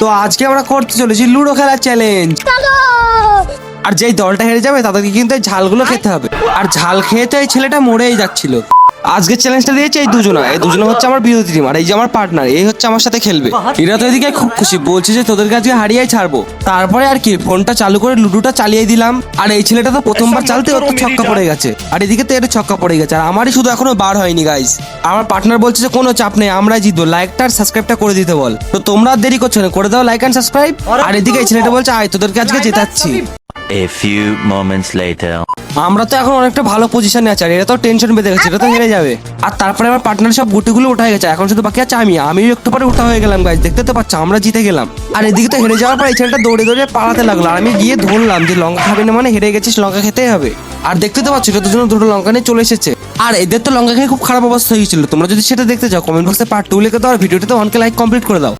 তো আজকে আমরা করতে চলেছি লুডো খেলার চ্যালেঞ্জ। আর যেই দলটা হেরে যাবে তাদেরকে কিন্তু এই ঝালগুলো খেতে হবে। আর ঝাল খেয়ে তো এই ছেলেটা মরেই যাচ্ছিল। আজকে চ্যালেঞ্জটা দিয়েছে এই দুজনে হচ্ছে আমার বিরোধী টিম, আর এই যে আমার পার্টনার এই হচ্ছে আমার সাথে খেলবে। এরা তো এদিকে খুব খুশি, বলছে যে তোদেরকে আজকে হারিয়েই ছাড়বো। তারপরে আর কি ফোনটা চালু করে লুডোটা চালিয়ে দিলাম। আর এই ছেলেটা তো প্রথমবার চালতে ওর তো ছক্কা পড়ে গেছে, আর এদিকে তো এর ছক্কা পড়ে গেছে, আর আমারই শুধু এখনো বার হয়নি গাইস। আমার পার্টনার বলছে যে কোনো চাপ নেই, আমরা জিতবো, লাইকটা আর সাবস্ক্রাইবটা করে দিতে বল। তো তোমরা আর দেরি করছো না, করে দাও লাইক এন্ড সাবস্ক্রাইব। আর এদিকে এই ছেলেটা বলছে আয় তোদেরকে আজকে জেতাচ্ছি। A few moments later. আমরা তো এখন অনেকটা ভালো পজিশনে আছি, আর এরা তো টেনশন বেঁধে গেছে, এটা তো হেরে যাবে। আর তারপরে আমার পার্টনার সব গুটিগুলো উঠে গেছে, এখন শুধু বাকি আছে আমি একটু পরে উঠা হয়ে গেলাম গাইস, দেখতে তো পাচ্ছ আমরা জিতে গেলাম। আর এদিকে তো হেরে যাওয়ার পর এই ছেলেটা দৌড়ে দৌড়ে পালাতে লাগলো, আর আমি গিয়ে ধরলাম যে লঙ্কা খাবি না মানে হেরে গেছিস, লঙ্কা খেতেই হবে। আর দেখতে তো পাচ্ছ এটা দুজনে দুটো লঙ্কা নিয়ে চলে এসেছে। আর এদের তো লঙ্কা খেয়ে খুব খারাপ অবস্থা হয়েছিল। তোমরা যদি সেটা দেখতে চাও কমেন্ট বক্সে পার্ট 2 লিখে দাও, আর ভিডিওটিতে 1K লাইক কমপ্লিট করে দাও।